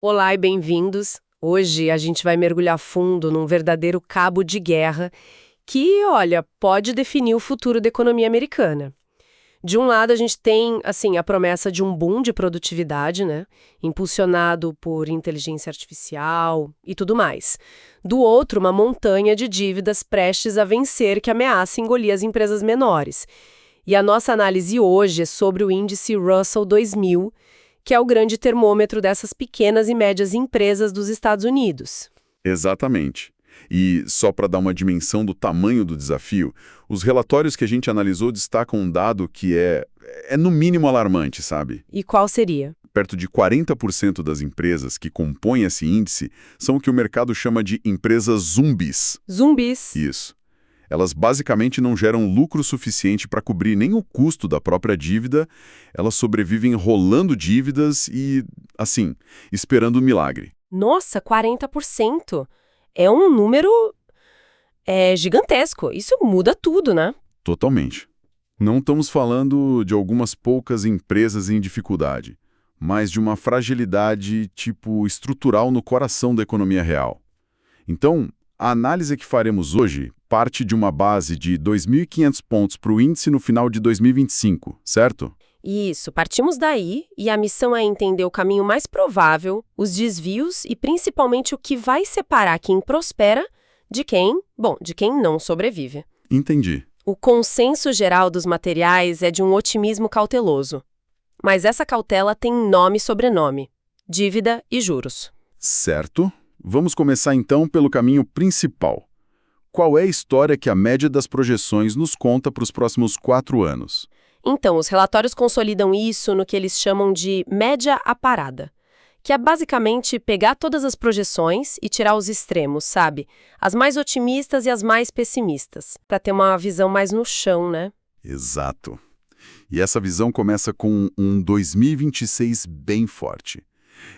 Olá e bem-vindos. Hoje a gente vai mergulhar fundo num verdadeiro cabo de guerra que, olha, pode definir o futuro da economia americana. De um lado, a gente tem, assim, a promessa de um boom de produtividade, né? Impulsionado por inteligência artificial e tudo mais. Do outro, uma montanha de dívidas prestes a vencer que ameaça engolir as empresas menores. E a nossa análise hoje é sobre o índice Russell 2000, que é o grande termômetro dessas pequenas e médias empresas dos Estados Unidos. Exatamente. E só para dar uma dimensão do tamanho do desafio, os relatórios que a gente analisou destacam um dado que é no mínimo alarmante, sabe? E qual seria? Perto de 40% das empresas que compõem esse índice são o que o mercado chama de empresas zumbis. Zumbis. Isso. Elas basicamente não geram lucro suficiente para cobrir nem o custo da própria dívida, elas sobrevivem rolando dívidas e, assim, esperando um milagre. Nossa, 40%! É um número gigantesco. Isso muda tudo, né? Totalmente. Não estamos falando de algumas poucas empresas em dificuldade, mas de uma fragilidade, tipo, estrutural no coração da economia real. Então, a análise que faremos hoje parte de uma base de 2.500 pontos para o índice no final de 2025, certo? Isso, partimos daí e a missão é entender o caminho mais provável, os desvios e principalmente o que vai separar quem prospera de quem não sobrevive. Entendi. O consenso geral dos materiais é de um otimismo cauteloso. Mas essa cautela tem nome e sobrenome: dívida e juros. Certo. Vamos começar então pelo caminho principal. Qual é a história que a média das projeções nos conta para os próximos 4 anos? Então, os relatórios consolidam isso no que eles chamam de média aparada, que é basicamente pegar todas as projeções e tirar os extremos, sabe? As mais otimistas e as mais pessimistas, para ter uma visão mais no chão, né? Exato. E essa visão começa com um 2026 bem forte.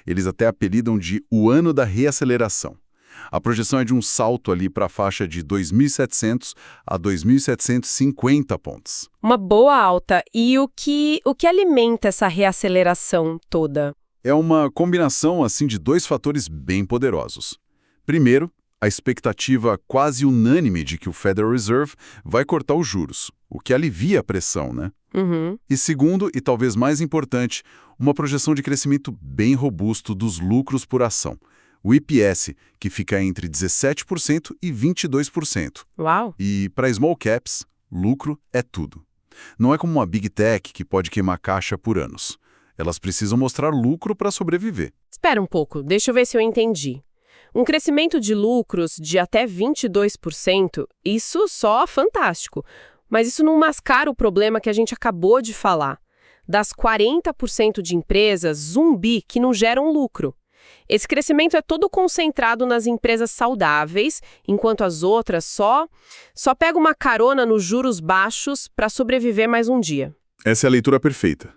Eles até apelidam de o ano da reaceleração. A projeção é de um salto ali para a faixa de 2.700 a 2.750 pontos. Uma boa alta. E o que alimenta essa reaceleração toda? É uma combinação assim de dois fatores bem poderosos. Primeiro, a expectativa quase unânime de que o Federal Reserve vai cortar os juros, o que alivia a pressão, né? Uhum. E segundo, e talvez mais importante, uma projeção de crescimento bem robusto dos lucros por ação. O IPS, que fica entre 17% e 22%. Uau! E para small caps, lucro é tudo. Não é como uma big tech que pode queimar caixa por anos. Elas precisam mostrar lucro para sobreviver. Espera um pouco, deixa eu ver se eu entendi. Um crescimento de lucros de até 22%, isso só fantástico. Mas isso não mascara o problema que a gente acabou de falar. Das 40% de empresas zumbi que não geram lucro. Esse crescimento é todo concentrado nas empresas saudáveis, enquanto as outras só pegam uma carona nos juros baixos para sobreviver mais um dia. Essa é a leitura perfeita.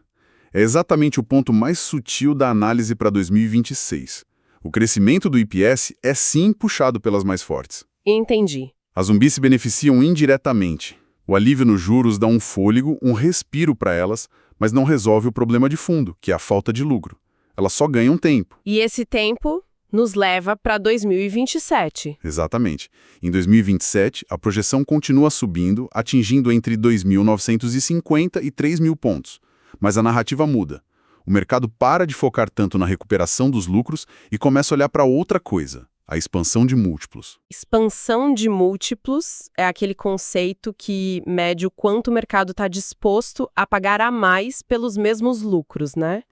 É exatamente o ponto mais sutil da análise para 2026. O crescimento do IPS é sim puxado pelas mais fortes. Entendi. As zumbis se beneficiam indiretamente. O alívio nos juros dá um fôlego, um respiro para elas, mas não resolve o problema de fundo, que é a falta de lucro. Elas só ganham tempo. E esse tempo nos leva para 2027. Exatamente. Em 2027, a projeção continua subindo, atingindo entre 2.950 e 3.000 pontos. Mas a narrativa muda. O mercado para de focar tanto na recuperação dos lucros e começa a olhar para outra coisa, a expansão de múltiplos. Expansão de múltiplos é aquele conceito que mede o quanto o mercado está disposto a pagar a mais pelos mesmos lucros, né?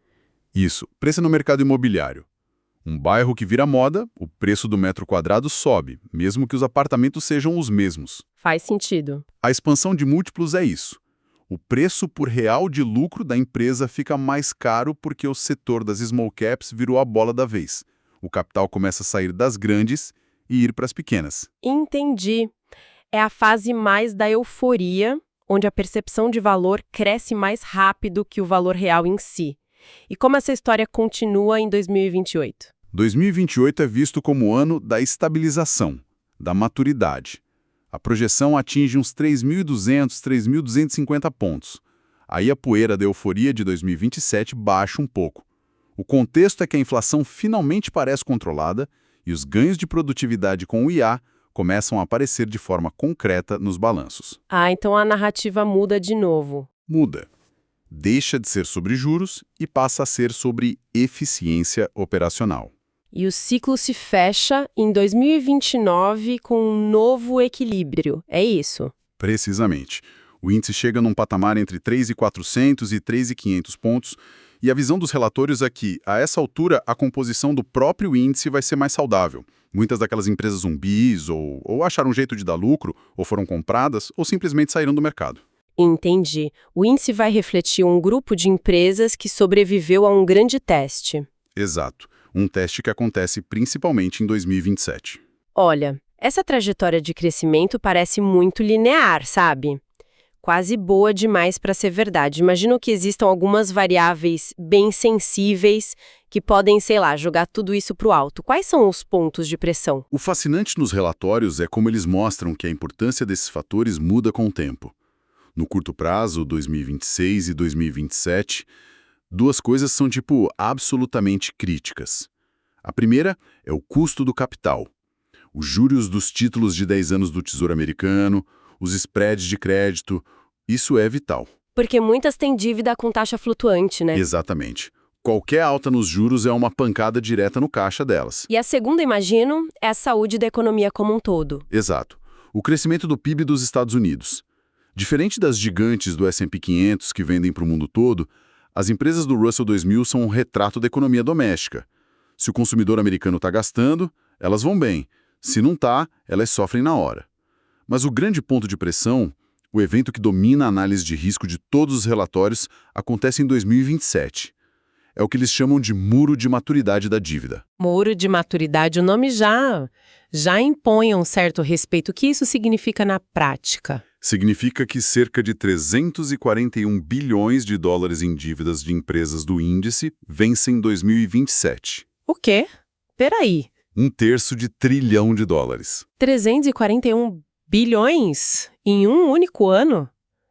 Isso, preço no mercado imobiliário. Um bairro que vira moda, o preço do metro quadrado sobe, mesmo que os apartamentos sejam os mesmos. Faz sentido. A expansão de múltiplos é isso. O preço por real de lucro da empresa fica mais caro porque o setor das small caps virou a bola da vez. O capital começa a sair das grandes e ir para as pequenas. Entendi. É a fase mais da euforia, onde a percepção de valor cresce mais rápido que o valor real em si. E como essa história continua em 2028? 2028 é visto como o ano da estabilização, da maturidade. A projeção atinge uns 3.200, 3.250 pontos. Aí a poeira da euforia de 2027 baixa um pouco. O contexto é que a inflação finalmente parece controlada e os ganhos de produtividade com o IA começam a aparecer de forma concreta nos balanços. Ah, então a narrativa muda de novo. Muda. Deixa de ser sobre juros e passa a ser sobre eficiência operacional. E o ciclo se fecha em 2029 com um novo equilíbrio. É isso? Precisamente. O índice chega num patamar entre 3.400 e 3.500 pontos, e a visão dos relatórios é que, a essa altura, a composição do próprio índice vai ser mais saudável. Muitas daquelas empresas zumbis ou acharam um jeito de dar lucro, ou foram compradas, ou simplesmente saíram do mercado. Entendi. O índice vai refletir um grupo de empresas que sobreviveu a um grande teste. Exato. Um teste que acontece principalmente em 2027. Olha, essa trajetória de crescimento parece muito linear, sabe? Quase boa demais para ser verdade. Imagino que existam algumas variáveis bem sensíveis que podem, sei lá, jogar tudo isso para o alto. Quais são os pontos de pressão? O fascinante nos relatórios é como eles mostram que a importância desses fatores muda com o tempo. No curto prazo, 2026 e 2027, duas coisas são, absolutamente críticas. A primeira é o custo do capital. Os juros dos títulos de 10 anos do Tesouro Americano, os spreads de crédito, isso é vital. Porque muitas têm dívida com taxa flutuante, né? Exatamente. Qualquer alta nos juros é uma pancada direta no caixa delas. E a segunda, imagino, é a saúde da economia como um todo. Exato. O crescimento do PIB dos Estados Unidos. Diferente das gigantes do S&P 500 que vendem para o mundo todo, as empresas do Russell 2000 são um retrato da economia doméstica. Se o consumidor americano está gastando, elas vão bem. Se não está, elas sofrem na hora. Mas o grande ponto de pressão, o evento que domina a análise de risco de todos os relatórios, acontece em 2027. É o que eles chamam de muro de maturidade da dívida. Muro de maturidade, o nome já impõe um certo respeito. O que isso significa na prática? Significa que cerca de 341 bilhões de dólares em dívidas de empresas do índice vencem em 2027. O quê? Peraí. 1/3 de trilhão de dólares. 341 bilhões em um único ano?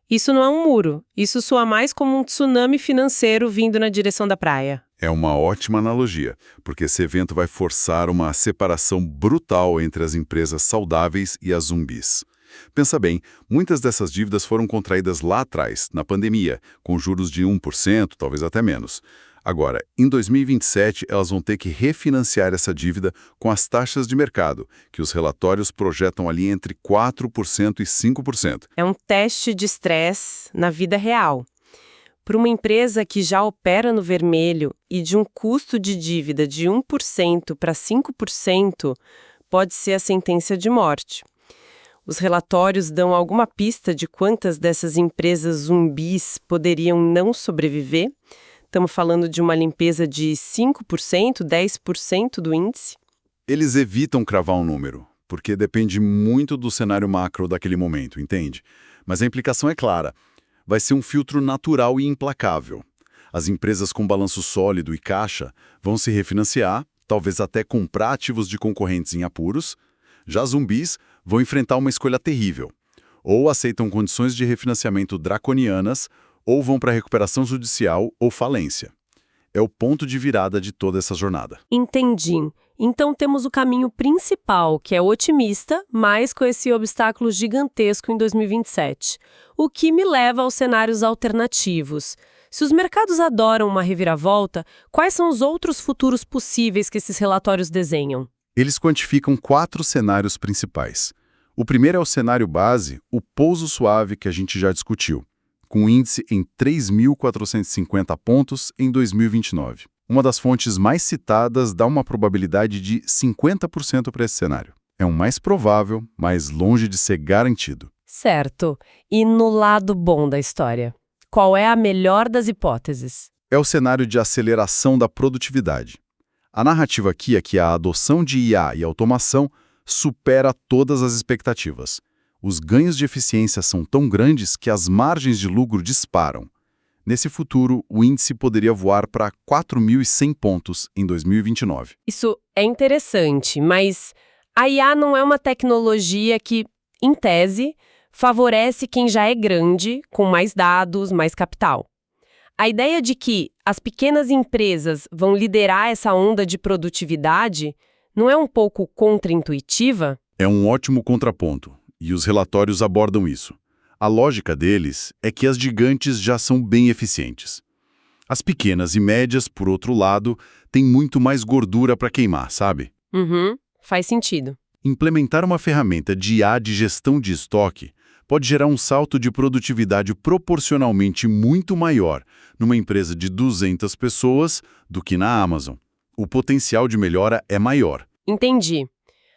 Isso não é um muro. Isso soa mais como um tsunami financeiro vindo na direção da praia. É uma ótima analogia, porque esse evento vai forçar uma separação brutal entre as empresas saudáveis e as zumbis. Pensa bem, muitas dessas dívidas foram contraídas lá atrás, na pandemia, com juros de 1%, talvez até menos. Agora, em 2027, elas vão ter que refinanciar essa dívida com as taxas de mercado, que os relatórios projetam ali entre 4% e 5%. É um teste de estresse na vida real. Para uma empresa que já opera no vermelho e de um custo de dívida de 1% para 5%, pode ser a sentença de morte. Os relatórios dão alguma pista de quantas dessas empresas zumbis poderiam não sobreviver? Estamos falando de uma limpeza de 5%, 10% do índice? Eles evitam cravar um número, porque depende muito do cenário macro daquele momento, entende? Mas a implicação é clara. Vai ser um filtro natural e implacável. As empresas com balanço sólido e caixa vão se refinanciar, talvez até comprar ativos de concorrentes em apuros. Já zumbis vão enfrentar uma escolha terrível. Ou aceitam condições de refinanciamento draconianas, ou vão para recuperação judicial ou falência. É o ponto de virada de toda essa jornada. Entendi. Então temos o caminho principal, que é otimista, mas com esse obstáculo gigantesco em 2027. O que me leva aos cenários alternativos. Se os mercados adoram uma reviravolta, quais são os outros futuros possíveis que esses relatórios desenham? Eles quantificam 4 cenários principais. O primeiro é o cenário base, o pouso suave que a gente já discutiu, com índice em 3.450 pontos em 2029. Uma das fontes mais citadas dá uma probabilidade de 50% para esse cenário. É o mais provável, mas longe de ser garantido. Certo. E no lado bom da história? Qual é a melhor das hipóteses? É o cenário de aceleração da produtividade. A narrativa aqui é que a adoção de IA e automação supera todas as expectativas. Os ganhos de eficiência são tão grandes que as margens de lucro disparam. Nesse futuro, o índice poderia voar para 4.100 pontos em 2029. Isso é interessante, mas a IA não é uma tecnologia que, em tese, favorece quem já é grande, com mais dados, mais capital. A ideia de que as pequenas empresas vão liderar essa onda de produtividade não é um pouco contraintuitiva? É um ótimo contraponto, e os relatórios abordam isso. A lógica deles é que as gigantes já são bem eficientes. As pequenas e médias, por outro lado, têm muito mais gordura para queimar, sabe? Uhum, faz sentido. Implementar uma ferramenta de IA de gestão de estoque pode gerar um salto de produtividade proporcionalmente muito maior numa empresa de 200 pessoas do que na Amazon. O potencial de melhora é maior. Entendi.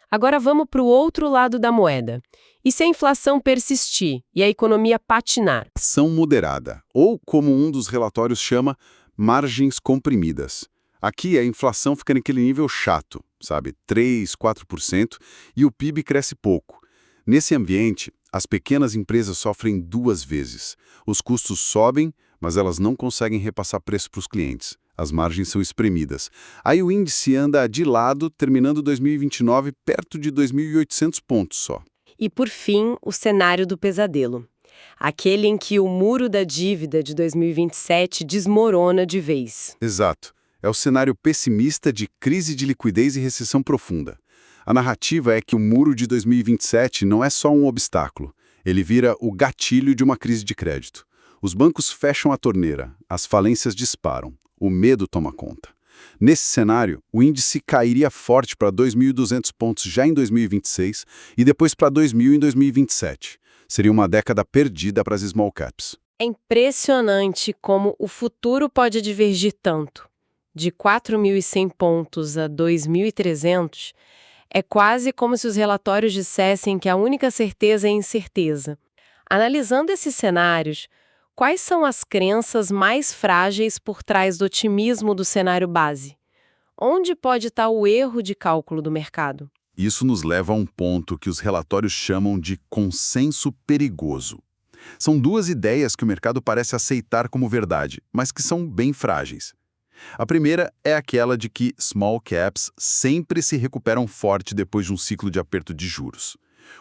Agora vamos para o outro lado da moeda. E se a inflação persistir e a economia patinar? Ação moderada, ou como um dos relatórios chama, margens comprimidas. Aqui a inflação fica naquele nível chato, sabe, 3, 4%, e o PIB cresce pouco. Nesse ambiente, as pequenas empresas sofrem duas vezes. Os custos sobem, mas elas não conseguem repassar preço para os clientes. As margens são espremidas. Aí o índice anda de lado, terminando 2029 perto de 2.800 pontos só. E, por fim, o cenário do pesadelo. Aquele em que o muro da dívida de 2027 desmorona de vez. Exato. É o cenário pessimista de crise de liquidez e recessão profunda. A narrativa é que o muro de 2027 não é só um obstáculo. Ele vira o gatilho de uma crise de crédito. Os bancos fecham a torneira, as falências disparam, o medo toma conta. Nesse cenário, o índice cairia forte para 2.200 pontos já em 2026 e depois para 2.000 em 2027. Seria uma década perdida para as small caps. É impressionante como o futuro pode divergir tanto. De 4.100 pontos a 2.300, é quase como se os relatórios dissessem que a única certeza é a incerteza. Analisando esses cenários, quais são as crenças mais frágeis por trás do otimismo do cenário base? Onde pode estar o erro de cálculo do mercado? Isso nos leva a um ponto que os relatórios chamam de consenso perigoso. São duas ideias que o mercado parece aceitar como verdade, mas que são bem frágeis. A primeira é aquela de que small caps sempre se recuperam forte depois de um ciclo de aperto de juros.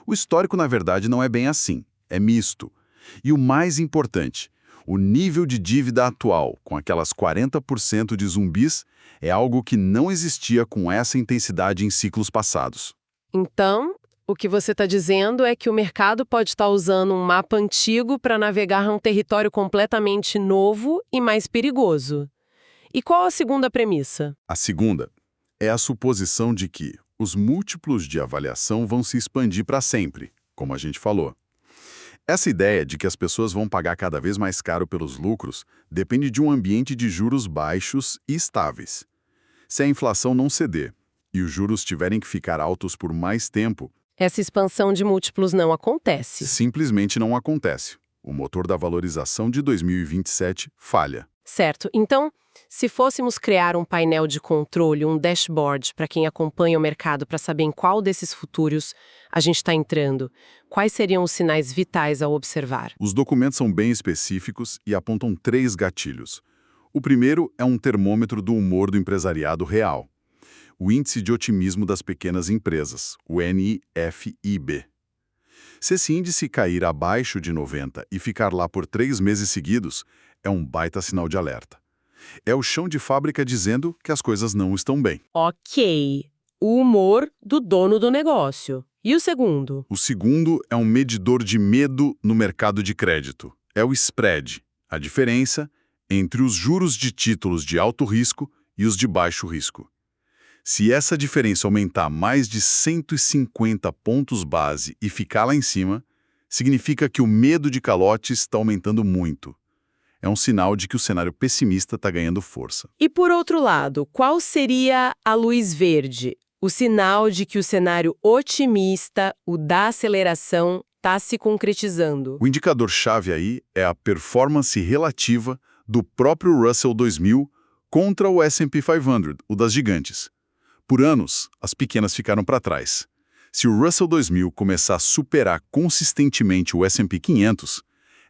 O histórico, na verdade, não é bem assim, é misto. E o mais importante, o nível de dívida atual, com aquelas 40% de zumbis, é algo que não existia com essa intensidade em ciclos passados. Então, o que você está dizendo é que o mercado pode estar usando um mapa antigo para navegar num território completamente novo e mais perigoso. E qual a segunda premissa? A segunda é a suposição de que os múltiplos de avaliação vão se expandir para sempre, como a gente falou. Essa ideia de que as pessoas vão pagar cada vez mais caro pelos lucros depende de um ambiente de juros baixos e estáveis. Se a inflação não ceder e os juros tiverem que ficar altos por mais tempo, Essa expansão de múltiplos não acontece. simplesmente não acontece. O motor da valorização de 2027 falha. Certo. Então, se fôssemos criar um painel de controle, um dashboard para quem acompanha o mercado para saber em qual desses futuros a gente está entrando, quais seriam os sinais vitais ao observar? Os documentos são bem específicos e apontam 3 gatilhos. O primeiro é um termômetro do humor do empresariado real. O Índice de Otimismo das Pequenas Empresas, o NFIB. Se esse índice cair abaixo de 90 e ficar lá por 3 meses seguidos, é um baita sinal de alerta. É o chão de fábrica dizendo que as coisas não estão bem. Ok. O humor do dono do negócio. E o segundo? O segundo é um medidor de medo no mercado de crédito. É o spread, a diferença entre os juros de títulos de alto risco e os de baixo risco. Se essa diferença aumentar mais de 150 pontos base e ficar lá em cima, significa que o medo de calote está aumentando muito. É um sinal de que o cenário pessimista está ganhando força. E por outro lado, qual seria a luz verde? O sinal de que o cenário otimista, o da aceleração, está se concretizando. O indicador-chave aí é a performance relativa do próprio Russell 2000 contra o S&P 500, o das gigantes. Por anos, as pequenas ficaram para trás. Se o Russell 2000 começar a superar consistentemente o S&P 500,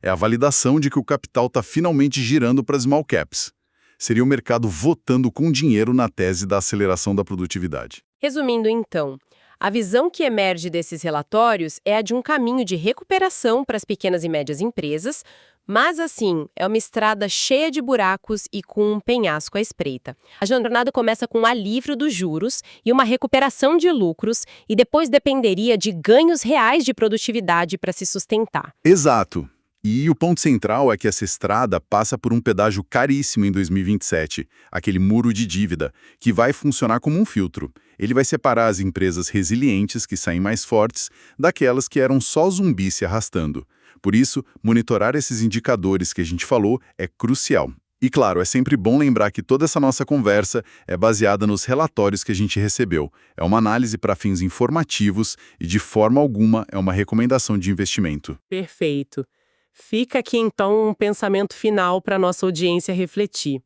é a validação de que o capital está finalmente girando para as small caps. Seria o mercado votando com dinheiro na tese da aceleração da produtividade. Resumindo então, a visão que emerge desses relatórios é a de um caminho de recuperação para as pequenas e médias empresas, Mas assim, é uma estrada cheia de buracos e com um penhasco à espreita. A jornada começa com um alívio dos juros e uma recuperação de lucros e depois dependeria de ganhos reais de produtividade para se sustentar. Exato. E o ponto central é que essa estrada passa por um pedágio caríssimo em 2027, aquele muro de dívida, que vai funcionar como um filtro. Ele vai separar as empresas resilientes, que saem mais fortes, daquelas que eram só zumbis se arrastando. Por isso, monitorar esses indicadores que a gente falou é crucial. E claro, é sempre bom lembrar que toda essa nossa conversa é baseada nos relatórios que a gente recebeu. É uma análise para fins informativos e, de forma alguma, é uma recomendação de investimento. Perfeito. Fica aqui então um pensamento final para a nossa audiência refletir.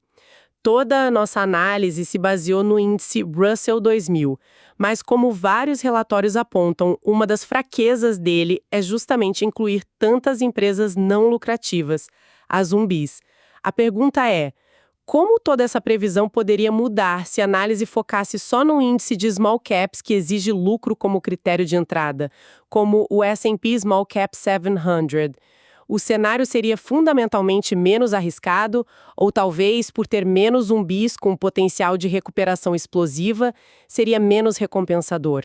Toda a nossa análise se baseou no índice Russell 2000, mas como vários relatórios apontam, uma das fraquezas dele é justamente incluir tantas empresas não lucrativas, as zumbis. A pergunta é, como toda essa previsão poderia mudar se a análise focasse só no índice de small caps que exige lucro como critério de entrada, como o S&P Small Cap 700? O cenário seria fundamentalmente menos arriscado, ou talvez, por ter menos zumbis com potencial de recuperação explosiva, seria menos recompensador.